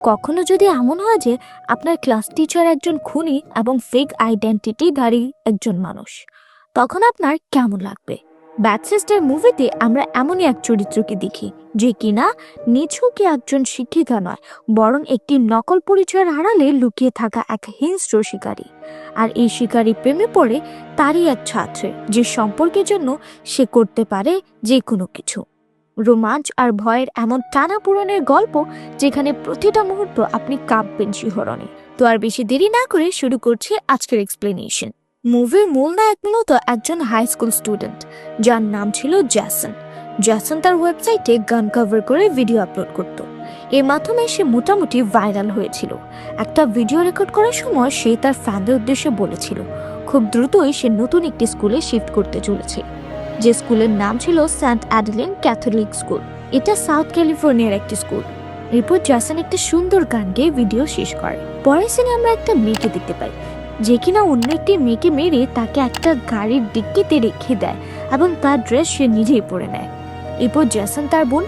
কখনো যদি এমন হয় যে আপনার ক্লাস টিচার একজন খুনি এবং ফেক আইডেন্টিটিধারী একজন মানুষ, তখন আপনার কেমন লাগবে? ব্যাড সিস্টার মুভিতে আমরা এমনই এক চরিত্রকে দেখি যে কিনা নিছকই একজন শিক্ষিকা নয়, বরং একটি নকল পরিচয়ের আড়ালে লুকিয়ে থাকা এক হিংস্র শিকারী। আর এই শিকারী প্রেমে পড়ে তারই এক ছাত্রের, যে সম্পর্কের জন্য সে করতে পারে যে কোনো কিছু। রোমাঞ্চ আর ভয়ের এমন টানাপোড়েনের গল্প, যেখানে প্রতিটা মুহূর্ত আপনি কাঁপবেন শিহরণে। তো আর বেশি দেরি না করে শুরু করছি আজকের এক্সপ্লেনেশন। মুভির মূল নায়ক মূলত একজন হাই স্কুল স্টুডেন্ট, যার নাম ছিল জ্যাসন। জ্যাসন তার ওয়েবসাইটে গান কভার করে ভিডিও আপলোড করত। এর মাধ্যমে সে মোটামুটি ভাইরাল হয়েছিল। একটা ভিডিও রেকর্ড করার সময় সে তার ফ্যানদের উদ্দেশ্যে বলেছিল খুব দ্রুতই সে নতুন একটি স্কুলে শিফট করতে চলেছে, যে স্কুলের নাম ছিল সেন্ট অ্যাডেলিন ক্যাথলিক স্কুল। এটা সাউথ ক্যালিফোর্নিয়ার একটি স্কুল। এরপর জ্যাসন একটা সুন্দর গান গেয়ে ভিডিও শেষ করে। পরের সিনে আমরা একটা মেয়েকে দেখতে পাই, যে কিনা অন্য একটি মেয়েকে মেরে তাকে একটা গাড়ির ডিক্কিতে রেখে দেয় এবং তার ড্রেস সে নিজেই পরে নেয়। এরপর জ্যাসন তার বোন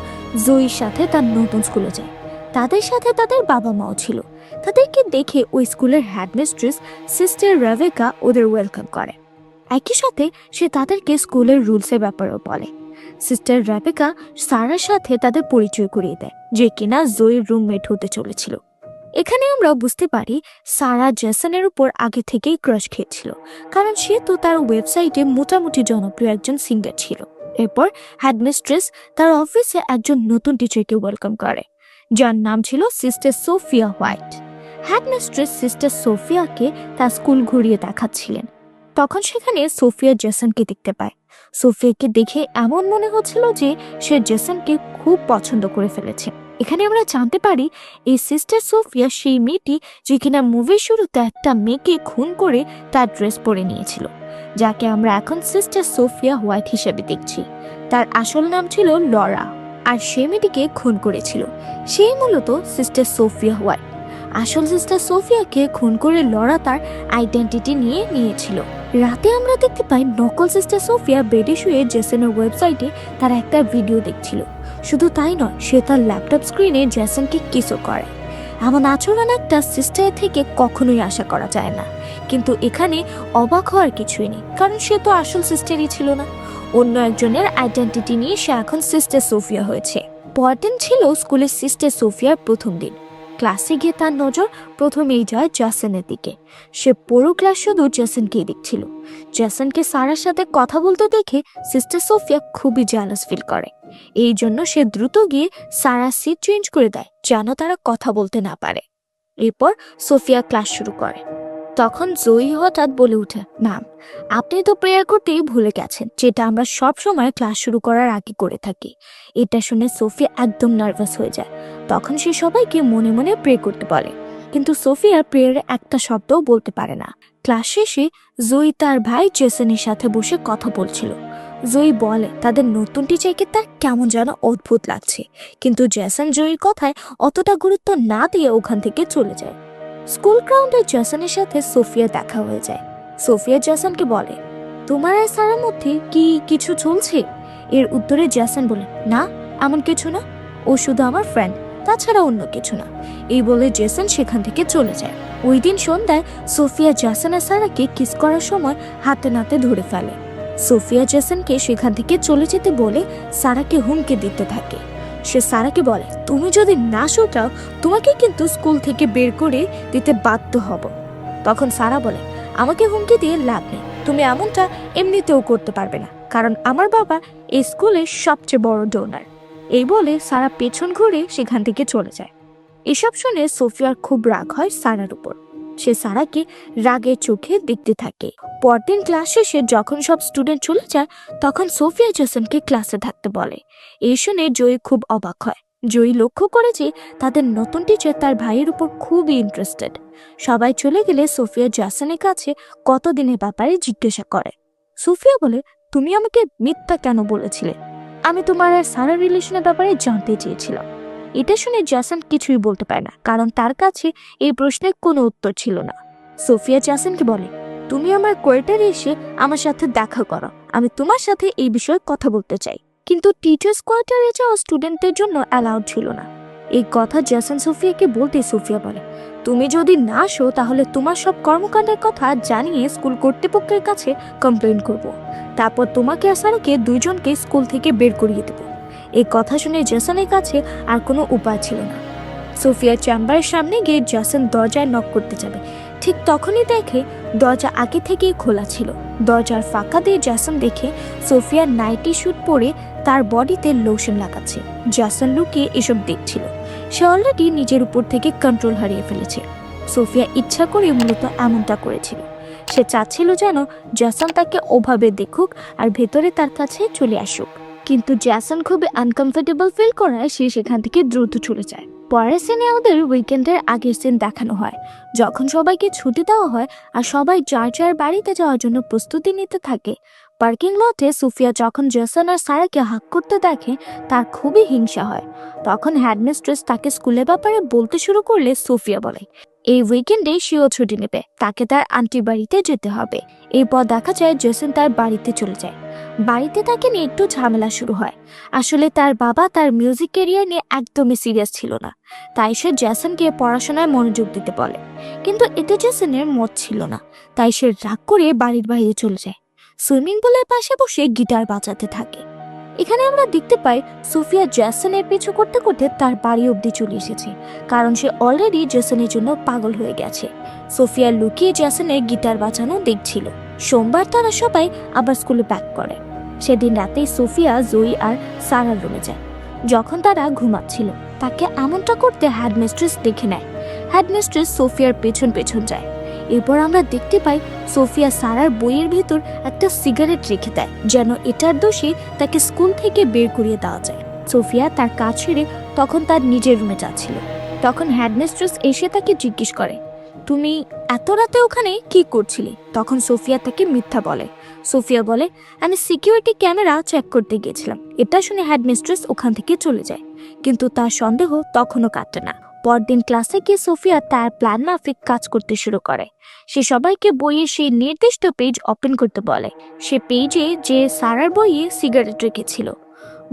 জয়ীর সাথে তার নতুন স্কুলে যায়। তাদের সাথে তাদের বাবা মাও ছিল। তাদেরকে দেখে ওই স্কুলের হেডমিস্ট্রেস সিস্টার রেবেকা ওদের ওয়েলকাম করে। একই সাথে সে তাদেরকে স্কুলের রুলসের ব্যাপারেও বলে। সিস্টার রেবেকা সারার সাথে তাদের পরিচয় করিয়ে দেয়, যে কিনা জয়ীর রুমমেট হতে চলেছিল। এখানে আমরা বুঝতে পারি সারা জ্যাসনের উপর আগে থেকেই ক্রাশ খেয়েছিল, কারণ সে তো তার ওয়েবসাইটে মোটামুটি জনপ্রিয় একজন সিঙ্গার ছিল। এরপর হেডমিস্ট্রেস তার অফিসে একজন নতুন টিচারকে ওয়েলকাম করে, যার নাম ছিল sister Sophia White. Headmistress sister সোফিয়াকে তার স্কুল ঘুরিয়ে দেখাচ্ছিলেন। তখন সেখানে সোফিয়া জ্যাসনকে দেখতে পায়। সোফিয়াকে দেখে এমন মনে হচ্ছিল যে সে জ্যাসনকে খুব পছন্দ করে ফেলেছে। এখানে আমরা জানতে পারি এই সিস্টার সোফিয়া সেই মেয়েটি যে কিনা মুভির শুরুতে একটা মেয়েকে খুন করে তার ড্রেস পরে নিয়েছিল, যাকে আমরা এখন সিস্টার সোফিয়া হোয়াইট হিসেবে দেখছি। তার আসল নাম ছিল লরা, আর সে মেয়েটিকে খুন করেছিল সেই মূলত সিস্টার সোফিয়া হোয়াইট। আসল সিস্টার সোফিয়াকে খুন করে লরা তার আইডেন্টিটি নিয়েছিল। রাতে আমরা দেখতে পাই নকল সিস্টার সোফিয়া বেডে শুয়ে জ্যাসনের ওয়েবসাইটে তার একটা ভিডিও দেখছিল। শুধু তাই নয়, সে তার ল্যাপটপ স্ক্রিনে জ্যাসনকে কিসও করে। এমন আচরণ একটা সিস্টার থেকে কখনোই আশা করা যায় না। কিন্তু এখানে অবাক হওয়ার কিছুই নেই, কারণ সে তো আসল সিস্টারই ছিল না। অন্য একজনের আইডেন্টিটি নিয়ে সে এখন সিস্টার সোফিয়া হয়েছে। পরদিন ছিল স্কুলের সিস্টার সোফিয়ার প্রথম দিন। ক্লাসে গিয়ে তার নজর প্রথমেই যায় জ্যাসনের দিকে। সে পুরো ক্লাস শুধু জ্যাসনকেই দেখছিল। জ্যাসনকে সারার সাথে কথা বলতে দেখে সিস্টার সোফিয়া খুবই জেলাস ফিল করে। এই জন্য সে দ্রুত গিয়ে সারার সিট চেঞ্জ করে দেয়, যেন তারা কথা বলতে না পারে। এরপর সোফিয়া ক্লাস শুরু করে। তখন জয়ী হঠাৎ বলে উঠে, ম্যাম, আপনি তো প্রেয়ার করতেই ভুলে গেছেন, যেটা আমরা সব সময় ক্লাস শুরু করার আগে করে থাকি। এটা শুনে সোফিয়া একদম নার্ভাস হয়ে যায়। তখন সে সবাইকে মনে মনে প্রে করতে বলে, কিন্তু সোফিয়া প্রেয়ারে একটা শব্দও বলতে পারে না। ক্লাস শেষে জয়ী তার ভাই জেসনের সাথে বসে কথা বলছিল। জয়ী বলে তাদের নতুন টিচারকে তার কেমন যেন অদ্ভুত লাগছে, কিন্তু জেসন জয়ীর কথায় অতটা গুরুত্ব না দিয়ে ওখান থেকে চলে যায়। স্কুল গ্রাউন্ডে জ্যাসনের সাথে সোফিয়া দেখা হয়ে যায়। সোফিয়া জ্যাসনকে বলে, তোমার আর সারার মধ্যে কি কিছু চলছে? এর উত্তরে জ্যাসন বলে, না, এমন কিছু না, ও শুধু আমার ফ্রেন্ড, তাছাড়া অন্য কিছু না। এই বলে জ্যাসন সেখান থেকে চলে যায়। ওই দিন সন্ধ্যায় সোফিয়া জ্যাসন আর সারাকে কিস করার সময় হাতে নাতে ধরে ফেলে। সোফিয়া জ্যাসনকে সেখান থেকে চলে যেতে বলে সারাকে হুমকি দিতে থাকে। সে সারাকে বলে, তুমি যদি না শোটাও তোমাকে কিন্তু স্কুল থেকে বের করে দিতে বাধ্য হব। তখন সারা বলে, আমাকে হুমকি দিয়ে লাভ নেই, তুমি এমনটা এমনিতেও করতে পারবে না, কারণ আমার বাবা এই স্কুলের সবচেয়ে বড় ডোনার। এই বলে সারা পেছন ঘুরে সেখান থেকে চলে যায়। এসব শুনে সোফিয়ার খুব রাগ হয় সারার উপর। সে সারাকে রাগের চোখে দেখতে থাকে। পরদিন ক্লাস শেষে যখন সব স্টুডেন্ট চলে যায়, তখন সোফিয়া জ্যাসনকে ক্লাসে থাকতে বলে। এই শুনে জয়ী খুব অবাক হয়। জয়ী লক্ষ্য করে যে তাদের নতুন টিচার তার ভাইয়ের উপর খুবই ইন্টারেস্টেড। সবাই চলে গেলে সোফিয়া জ্যাসনের কাছে কতদিনের ব্যাপারে জিজ্ঞাসা করে। সোফিয়া বলে, তুমি আমাকে মিথ্যা কেন বলেছিলে? আমি তোমার আর সারার রিলেশনের ব্যাপারে জানতে চেয়েছিলাম। এটা শুনে জ্যাসন কিছুই বলতে পারে না, কারণ তার কাছে এই প্রশ্নের কোনো উত্তর ছিল না। সোফিয়া জ্যাসনকে বলে, তুমি আমার কোয়ার্টারে এসে আমার সাথে দেখা করো, আমি তোমার সাথে এই বিষয়ে কথা বলতে চাই। কিন্তু টিচার্স কোয়ার্টারে যাওয়া স্টুডেন্টদের জন্য অ্যালাউড ছিল না। এই কথা জেসন সোফিয়াকে বলতে সোফিয়া বলে, তুমি যদি না আসো তাহলে তোমার সব কর্মকাণ্ডের কথা জানিয়ে স্কুল কর্তৃপক্ষের কাছে কমপ্লেন করব। তারপর তোমাকে আর সারাকে দুইজনকে স্কুল থেকে বের করিয়ে দেব। এই কথা শুনে জেসনের কাছে আর কোনো উপায় ছিল না। সোফিয়ার চেম্বারের সামনে গিয়ে জেসন দরজায় নক করতে যাবে, ঠিক তখনই দেখে দরজা আগে থেকেই খোলা ছিল। দরজার ফাঁকা দিয়ে জেসন দেখে সোফিয়ার নাইটি স্যুট পরে তার বডিতে লোশন লাগাচ্ছে। জেসন লুকিয়ে এসব দেখছিল। সে অলরেডি নিজের উপর থেকে কন্ট্রোল হারিয়ে ফেলেছে। সোফিয়া ইচ্ছা করে মূলত এমনটা করেছিল। সে চাচ্ছিল যেন জেসন তাকে ওভাবে দেখুক আর ভেতরে তার কাছে চলে আসুক, কিন্তু জেসন খুবই আনকমফোর্টেবল ফিল করায় সে সেখান থেকে দ্রুত চলে যায়। পরের সিনে আমাদের উইকেন্ডের আগের সিন দেখানো হয়, যখন সবাইকে ছুটি দেওয়া হয় আর সবাই যার যার বাড়িতে যাওয়ার জন্য প্রস্তুতি নিতে থাকে। পার্কিং লটে সোফিয়া যখন জেসন আর সারাকে হাক করতে দেখে তার খুবই হিংসা হয়। তখন হেডমিস্ট্রেস তাকে স্কুলের ব্যাপারে বলতে শুরু করলে সোফিয়া বলে এই উইকেন্ডে সেও ছুটি নেবে, তাকে তার আন্টির বাড়িতে যেতে হবে। এরপর দেখা যায় জেসন তার বাড়িতে চলে যায়। বাড়িতে তাকে নিয়ে একটু ঝামেলা শুরু হয়। আসলে তার বাবা তার মিউজিক ক্যারিয়ার নিয়ে একদমই সিরিয়াস ছিল না, তাই সে জেসনকে পড়াশোনায় মনোযোগ দিতে বলে। কিন্তু এতে জেসনের মত ছিল না, তাই সে রাগ করে বাড়ির বাইরে চলে যায়। সুইমিং পুলের পাশে বসে গিটার বাজাতে থাকে। এখানে আমরা দেখতে পাই সোফিয়া জেসনের পিছু করতে করতে তার বাড়ি অবধি চলে এসেছে, কারণ সে অলরেডি জেসনের জন্য পাগল হয়ে গেছে। সোফিয়া লুকিয়ে জেসনের গিটার বাজানো দেখছিল। সোমবার তারা সবাই আবার স্কুলে ব্যাক করে। সেদিন রাতেই সোফিয়া, জয়ী আর সারার রুমে যায়। যখন তারা ঘুমাচ্ছিল তাকে এমনটা করতে হেডমিস্ট্রেস দেখে নেয়। হেডমিস্ট্রেস সোফিয়ার পেছন পেছন যায়। এরপর আমরা দেখতে পাই সোফিয়া সারার বইয়ের ভেতর একটা সিগারেট রেখে দেয়, যেন এটার দোষে তাকে স্কুল থেকে বের করিয়ে দেওয়া যায়। সোফিয়া তার কাজ ছেড়ে তখন তার নিজের রুমে যাচ্ছিল। তখন হেডমিস্ট্রেস এসে তাকে জিজ্ঞেস করে, তুমি এত রাতে ওখানে কি করছিলে? তখন সোফিয়া তাকে মিথ্যা বলে। সোফিয়া বলে, আমি সিকিউরিটি ক্যামেরা চেক করতে গিয়েছিলাম। এটা শুনে হেডমিস্ট্রেস ওখান থেকে চলে যায়, কিন্তু তার সন্দেহ তখনও কাটে না। পরদিন ক্লাসে গিয়ে সোফিয়া তার প্ল্যান মাফিক কাজ করতে শুরু করে। সে সবাইকে বইয়ে সেই নির্দিষ্ট পেজ ওপেন করতে বলে। সে পেজে যে সারার বইয়ে সিগারেট রেখেছিল।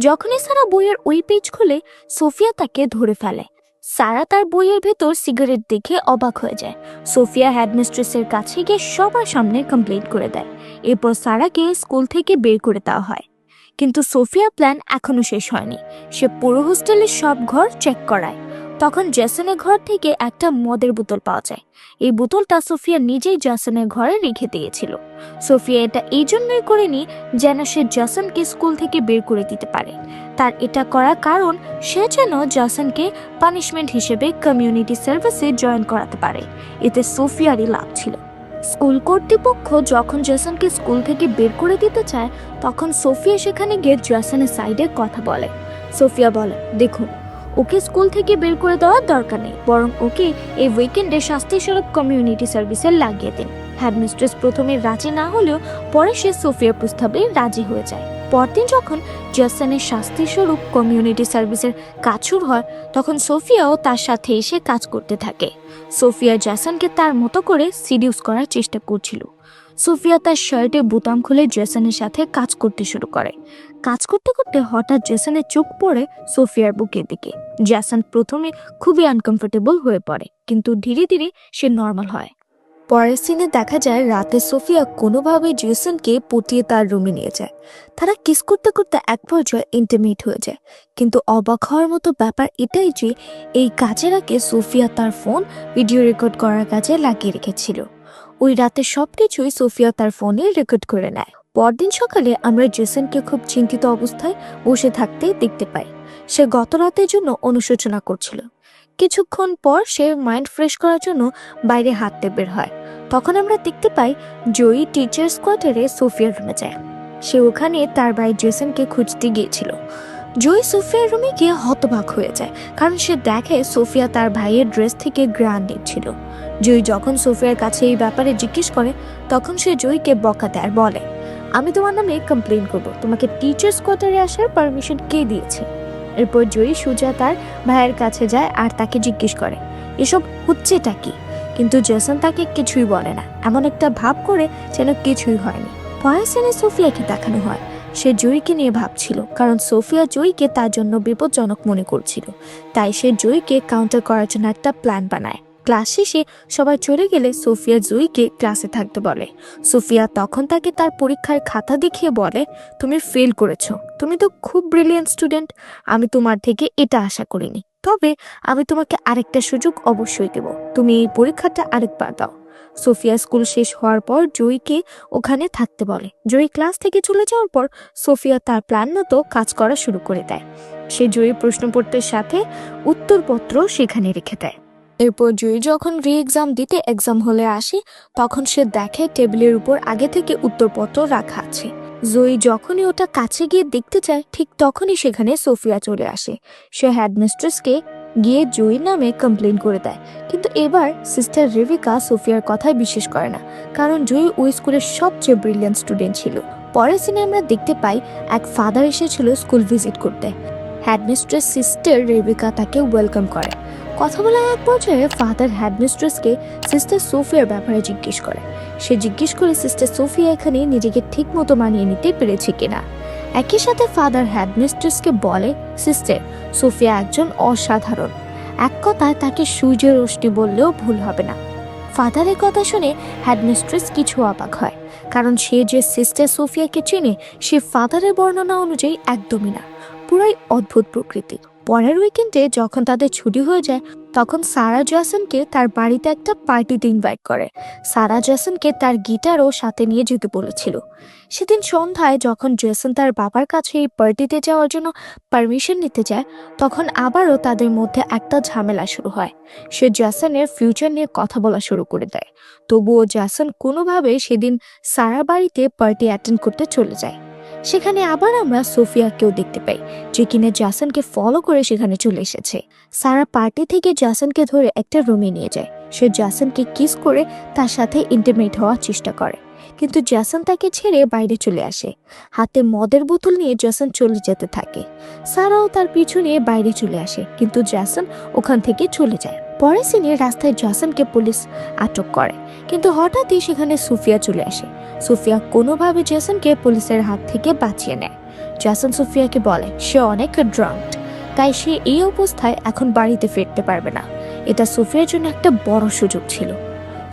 যখনই সারা বইয়ের ওই পেজ খুলে সোফিয়া তাকে ধরে ফেলে। সারা তার বইয়ের ভেতর সিগারেট দেখে অবাক হয়ে যায়। সোফিয়া হেডমিস্ট্রেসের কাছে গিয়ে সবার সামনে কমপ্লেন করে দেয়। এরপর সারাকে স্কুল থেকে বের করে দেওয়া হয়। কিন্তু সোফিয়ার প্ল্যান এখনো শেষ হয়নি। সে পুরো হোস্টেলের সব ঘর চেক করায়। তখন জেসনের ঘর থেকে একটা মদের বোতল পাওয়া যায়। এই বোতলটা সোফিয়া নিজেই জেসনের ঘরে রেখে দিয়েছিল। সোফিয়া এটা এই জন্যই করেনি যেন সে জেসনকে স্কুল থেকে বের করে দিতে পারে। তার এটা করার কারণ সে যেন জেসনকে পানিশমেন্ট হিসেবে কমিউনিটি সার্ভিসে জয়েন করাতে পারে। এতে সোফিয়ারই লাভ ছিল। স্কুল কর্তৃপক্ষ যখন জেসনকে স্কুল থেকে বের করে দিতে চায়, তখন সোফিয়া সেখানে গিয়ে জেসনের সাইডে কথা বলে। সোফিয়া বলে, দেখুন, ওকে স্কুল থেকে বের করে দেওয়ার দরকার নেই, বরং ওকে এই উইকেন্ডে শাস্তিস্বরূপ কমিউনিটি সার্ভিসে লাগিয়ে দিন। হেডমিস্ট্রেস প্রথমে রাজি না হলেও পরে সে সোফিয়ার প্রস্তাবে রাজি হয়ে যায়। পরদিন যখন জেসনের শাস্তিস্বরূপ কমিউনিটি সার্ভিসের কাজ শুরু হয়, তখন সোফিয়াও তার সাথে এসে কাজ করতে থাকে। সোফিয়া জেসনকে তার মতো করে সিডিউস করার চেষ্টা করছিল। সোফিয়া তার শার্টের বোতাম খুলে জেসনের সাথে কাজ করতে শুরু করে। কাজ করতে করতে হঠাৎ জেসনের চোখ পড়ে সোফিয়ার বুকের দিকে। জেসন প্রথমে খুবই আনকমফোর্টেবল হয়ে পড়ে, কিন্তু ধীরে ধীরে সে নর্মাল হয়। পরের সিনে দেখা যায় রাতে সোফিয়া কোনোভাবে জেসনকে পটিয়ে তার রুমে নিয়ে যায়। তারা কিস করতে করতে এক পর্যায়ে ইন্টিমেট হয়ে যায়। কিন্তু অবাক হওয়ার মতো ব্যাপার এটাই যে এই কাজের আগে সোফিয়া তার ফোন ভিডিও রেকর্ড করার কাজে লাগিয়ে রেখেছিল। ওই রাতে সবকিছুই সোফিয়া তার ফোনে রেকর্ড করে নেয়। পরদিন সকালে আমরা জেসনকে খুব চিন্তিত অবস্থায় বসে থাকতে দেখতে পাই। সে গত রাতের জন্য অনুশোচনা করছিল। কিছুক্ষণ পর সে মাইন্ড ফ্রেশ করার জন্য বাইরে হাঁটতে বের হয়। তখন আমরা দেখতে পাই জয়ী টিচার্স কোয়ার্টারে সোফিয়ার রুমে যায়। সে ওখানে তার ভাই জেসনকে খুঁজতে গিয়েছিল। জয়ী সোফিয়ার রুমে গিয়ে হতবাক হয়ে যায়, কারণ সে দেখে সোফিয়া তার ভাইয়ের ড্রেস থেকে গ্রান নিচ্ছিল। জয়ী যখন সোফিয়ার কাছে এই ব্যাপারে জিজ্ঞেস করে, তখন সে জয়ীকে বকা দেয় আর বলে, আমি তোমার নামে কমপ্লেন করব। তোমাকে টিচার্স কোয়ার্টারে আসার পারমিশন কে দিয়েছে? এরপর জয়ী সোজা তার ভাইয়ের কাছে যায় আর তাকে জিজ্ঞেস করে, এসব হচ্ছেটা কি? কিন্তু জেসন তাকে কিছুই বলে না, এমন একটা ভাব করে যেন কিছুই হয়নি। পরের সিনে সোফিয়াকে দেখানো হয়। সে জয়ীকে নিয়ে ভাবছিল, কারণ সোফিয়া জয়ীকে তার জন্য বিপজ্জনক মনে করছিল। তাই সে জয়ীকে কাউন্টার করার জন্য একটা প্ল্যান বানায়। ক্লাস শেষে সবাই চলে গেলে সোফিয়া জয়ীকে ক্লাসে থাকতে বলে। সোফিয়া তখন তাকে তার পরীক্ষার খাতা দেখিয়ে বলে, তুমি ফেল করেছো, তুমি তো খুব ব্রিলিয়েন্ট স্টুডেন্ট, আমি তোমার থেকে এটা আশা করিনি, তবে আমি তোমাকে আরেকটা সুযোগ অবশ্যই দেব, তুমি এই পরীক্ষাটা আরেকবার দাও। সোফিয়া স্কুল শেষ হওয়ার পর জয়ীকে ওখানে থাকতে বলে। জয়ী ক্লাস থেকে চলে যাওয়ার পর সোফিয়া তার প্ল্যান মতো কাজ করা শুরু করে দেয়। সে জয়ী প্রশ্নপত্রের সাথে উত্তরপত্র সেখানে রেখে দেয়। এরপর জয়ী যখন রি এক্সাম দিতে এক্সাম হলে আসে, তখন সে দেখে টেবিলের উপর আগে থেকে উত্তরপত্র রাখা আছে। জয়ী যখনই ওটা কাছে গিয়ে দেখতে চায়, ঠিক তখনই সেখানে সোফিয়া চলে আসে। সে হেডমিস্ট্রেসকে গিয়ে জয়ীর নামে কমপ্লেন করে দেয়, কিন্তু এবার সিস্টার রেভিকা সোফিয়ার কথায় বিশ্বাস করে না, কারণ জয়ী ওই স্কুলের সবচেয়ে ব্রিলিয়েন্ট স্টুডেন্ট ছিল। পরের সিনে আমরা দেখতে পাই এক ফাদার এসেছিল স্কুল ভিজিট করতে। হেডমিস্ট্রেস সিস্টার রেভিকা তাকে ওয়েলকাম করে। কথা বলার এক পর্যায়ে ফাদার হেডমিস্ট্রেসকে সিস্টার সোফিয়ার ব্যাপারে জিজ্ঞেস করে। সে জিজ্ঞেস করে সিস্টার সোফিয়া এখানে নিজেকে ঠিক মতো মানিয়ে নিতে পেরেছে কিনা। একই সাথে ফাদার হেডমিস্ট্রেসকে বলে, সিস্টার সোফিয়া একজন অসাধারণ, এক কথায় তাকে সূর্যের রশ্মি বললেও ভুল হবে না। ফাদারের কথা শুনে হেডমিস্ট্রেস কিছু অবাক হয়, কারণ সে যে সিস্টার সোফিয়াকে চেনে সে ফাদারের বর্ণনা অনুযায়ী একদমই না, পুরাই অদ্ভুত প্রকৃতি। পরের উইকেন্ডে যখন তাদের ছুটি হয়ে যায়, তখন সারা জেসনকে তার বাড়িতে একটা পার্টিতে ইনভাইট করে। সারা জেসনকে তার গিটারও সাথে নিয়ে যেতে বলেছিল। সেদিন সন্ধ্যায় যখন জেসন তার বাবার কাছে এই পার্টিতে যাওয়ার জন্য পারমিশন নিতে যায়, তখন আবারও তাদের মধ্যে একটা ঝামেলা শুরু হয়। সে জেসনের ফিউচার নিয়ে কথা বলা শুরু করে দেয়। তবুও জেসন কোনোভাবে সেদিন সারা বাড়িতে পার্টি অ্যাটেন্ড করতে চলে যায়। সেখানে আবার আমরা সোফিয়াকেও দেখতে পাই, যে কিনা জেসনকে ফলো করে সেখানে চলে এসেছে। সারা পার্টি থেকে জেসনকে ধরে একটা রুমে নিয়ে যায়। সে জেসনকে কিস করে তার সাথে ইন্টিমেট হওয়ার চেষ্টা করে, কিন্তু জেসন তাকে ছেড়ে বাইরে চলে আসে। হাতে মদের বোতল নিয়ে জেসন চলে যেতে থাকে। সারাও তার পিছু নিয়ে বাইরে চলে আসে, কিন্তু জেসন ওখান থেকে চলে যায়। পরের সিনে রাস্তায় জেসনকে পুলিশ আটক করে, কিন্তু হঠাৎই সেখানে সোফিয়া চলে আসে। সোফিয়া কোনোভাবে জেসনকে পুলিশের হাত থেকে বাঁচিয়ে নেয়। জেসন সোফিয়াকে বলে সে অনেক ড্রাঙ্কড, তাই সে এই অবস্থায় এখন বাড়িতে ফিরতে পারবে না। এটা সোফিয়ার জন্য একটা বড় সুযোগ ছিল।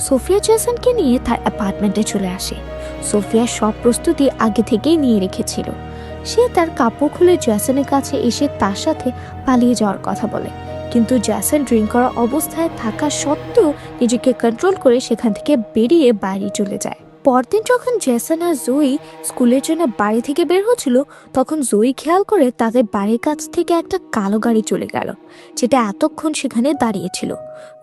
সোফিয়া জেসনকে নিয়ে তার অ্যাপার্টমেন্টে চলে আসে। সোফিয়া সব প্রস্তুতি আগে থেকেই নিয়ে রেখেছিল। সে তার কাপড় খুলে জেসনের কাছে এসে তার সাথে পালিয়ে যাওয়ার কথা বলে, কিন্তু জেসন ড্রিঙ্ক করা অবস্থায় থাকা সত্ত্বেও নিজেকে কন্ট্রোল করে সেখান থেকে বেরিয়ে বাইরে চলে যায়। পরদিন যখন জেসন আর জয়ী স্কুলের জন্য বাড়ি থেকে বের হচ্ছিল, তখন জয়ী খেয়াল করে তাদের বাড়ির কাছ থেকে একটা কালো গাড়ি চলে গেল, যেটা এতক্ষণ সেখানে দাঁড়িয়েছিল।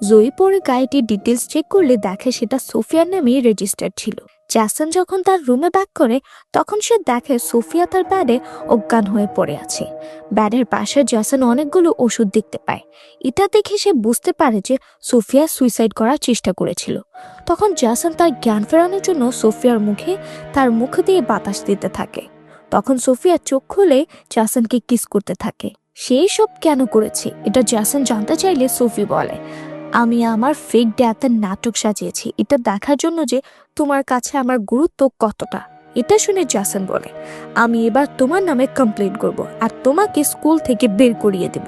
জয়ী পরে গাড়িটির ডিটেলস চেক করলে দেখে সেটা সোফিয়ার নামে রেজিস্টার্ড ছিল। জেসন যখন তার রুমে ব্যাক করে, তখন সে দেখে সোফিয়া তার ব্যাডে অজ্ঞান হয়ে পড়ে আছে। ব্যাডের পাশে জেসন অনেকগুলো ওষুধ দেখতে পায়। এটা দেখে সে বুঝতে পারে যে সোফিয়া সুইসাইড করার চেষ্টা করেছিল। তখন জেসন তার জ্ঞান ফেরানোর জন্য সোফিয়ার মুখে তার মুখ দিয়ে বাতাস দিতে থাকে। তখন সোফিয়া চোখ খুলে জেসনকে কিস করতে থাকে। সেই সব কেন করেছে এটা জেসন জানতে চাইলে সোফি বলে, আমি আমার ফেক ডেথের নাটক সাজিয়েছি এটা দেখার জন্য যে তোমার কাছে আমার গুরুত্ব কতটা। এটা শুনে জেসন বলে, আমি এবার তোমার নামে কমপ্লেন করব আর তোমাকে স্কুল থেকে বের করিয়ে দেব।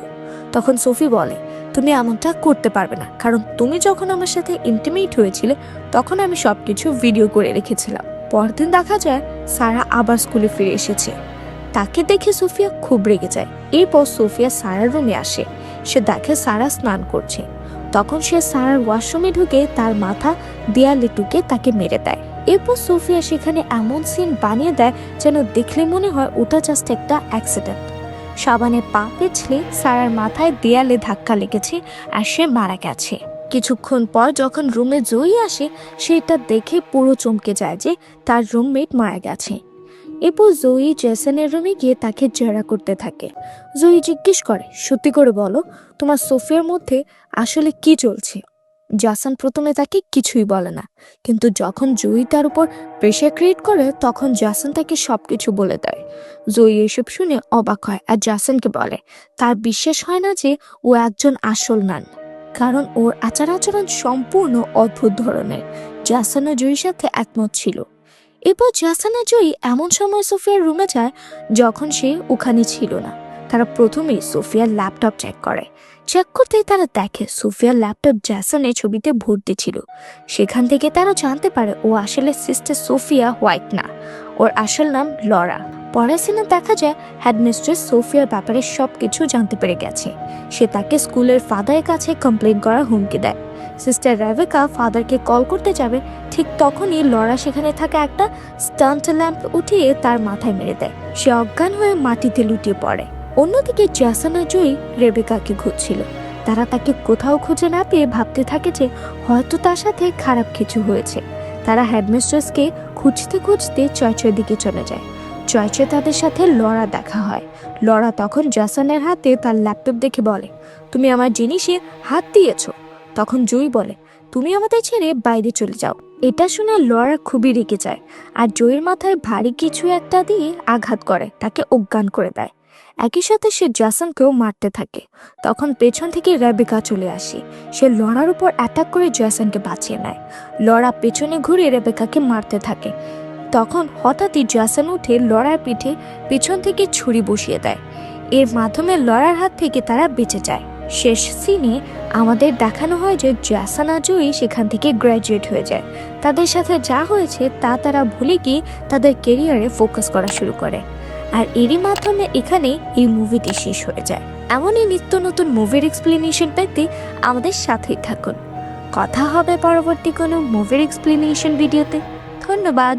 তখন সোফি বলে, তুমি এমনটা করতে পারবে না, কারণ তুমি যখন আমার সাথে ইন্টিমেট হয়েছিলে তখন আমি সবকিছু ভিডিও করে রেখেছিলাম। পরদিন দেখা যায় সারা আবার স্কুলে ফিরে এসেছে। তাকে দেখে সোফিয়া খুব রেগে যায়। এরপর সোফিয়া সারার রুমে আসে। সে দেখে সারা স্নান করছে। তখন সে সারার ওয়াশরুমে ঢুকে তার মাথা দেয়ালে টুকে তাকে মেরে দেয়। এরপর সোফিয়া সেখানে এমন সিন বানিয়ে দেয় যেন দেখলে মনে হয় ওটা জাস্ট একটা অ্যাক্সিডেন্ট। সাবানে পা পিছলে সারার মাথায় দেয়ালে ধাক্কা লেগেছে আর সে মারা গেছে। কিছুক্ষণ পর যখন রুমে জয়ী আসে, সেটা দেখে পুরো চমকে যায় যে তার রুমমেট মারা গেছে। এরপর জয়ী জেসনের রুমে গিয়ে তাকে জেরা করতে থাকে। জয়ী জিজ্ঞেস করে, সত্যি করে বলো তোমার সোফিয়ার মধ্যে আসলে কি চলছে। জেসন প্রথমে তাকে কিছুই বলে না, কিন্তু যখন জয়ী তার উপর প্রেশার ক্রিয়েট করে তখন জেসন তাকে সবকিছু বলে দেয়। জয়ী এসব শুনে অবাক হয় আর জেসনকে বলে তার বিশ্বাস হয় না যে ও একজন আসল নান, কারণ ওর আচার আচরণ সম্পূর্ণ অদ্ভুত ধরনের। জেসন ও জয়ীর সাথে একমত ছিল। এরপর জাসান আর জয়ী এমন সময় সোফিয়ার রুমে যায় যখন সে ওখানে ছিল না। তারা প্রথমেই সোফিয়ার ল্যাপটপ চেক করে। চেক করতেই তারা দেখে সোফিয়ার ল্যাপটপ জ্যাসনের ছবিতে ভর্তি ছিল। সেখান থেকে তারা জানতে পারে ও আসলে সিস্টার সোফিয়া হোয়াইট না, ওর আসল নাম লরা। পরের সিনে দেখা যায় হেডমিস্ট্রেস সোফিয়ার ব্যাপারে সবকিছু জানতে পেরে গেছে। সে তাকে স্কুলের ফাদারের কাছে কমপ্লেন করার হুমকি দেয়। সিস্টার রেবেকা ফাদারকে কল করতে যাবে, ঠিক তখনই লরা সেখানে থাকা একটা স্টান্ট ল্যাম্প উঠিয়ে তার মাথায় মেরে দেয়। সে অজ্ঞান হয়ে মাটিতে লুটিয়ে পড়ে। অন্যদিকে জ্যাসন আর জয়ী রেবেকাকে খুঁজছিল। তারা তাকে কোথাও খুঁজে না পেয়ে ভাবতে থাকে যে হয়তো তার সাথে খারাপ কিছু হয়েছে। তারা হেডমিস্ট্রেসকে খুঁজতে খুঁজতে চয়চয়ের দিকে চলে যায়। চয়চয়ে তাদের সাথে লরা দেখা হয়। লরা তখন জ্যাসনের হাতে তার ল্যাপটপ দেখে বলে, তুমি আমার জিনিসে হাত দিয়েছো। তখন জয়ী বলে, তুমি আমাদের ছেড়ে বাইরে চলে যাও। এটা শুনে লরা খুবই রেগে যায় আর জয়ীর মাথায় ভারী কিছু একটা দিয়ে আঘাত করে, তাকে অজ্ঞান করে দেয়। একই সাথে সে জ্যাসনকেও মারতে থাকে। তখন পেছন থেকে রেবেকা চলে আসে। সে লরার উপর অ্যাটাক করে জ্যাসনকে বাঁচিয়ে নেয়। লরা পেছনে ঘুরে রেবেকাকে মারতে থাকে। তখন হঠাৎই জ্যাসন উঠে লরার পিঠে পেছন থেকে ছুরি বসিয়ে দেয়। এর মাধ্যমে লরার হাত থেকে তারা বেঁচে যায়। শেষ সিনে আমাদের দেখানো হয় যে জ্যাসন আর জয়ী সেখান থেকে গ্র্যাজুয়েট হয়ে যায়। তাদের সাথে যা হয়েছে তা তারা ভুলে গিয়ে তাদের কেরিয়ারে ফোকাস করা শুরু করে। আর এরই মাধ্যমে এখানে এই মুভিটি শেষ হয়ে যায়। এমনই নিত্য নতুন মুভির এক্সপ্লেনেশন পেতে আমাদের সাথেই থাকুন। কথা হবে পরবর্তী কোনো মুভির এক্সপ্লেনেশন ভিডিওতে। ধন্যবাদ।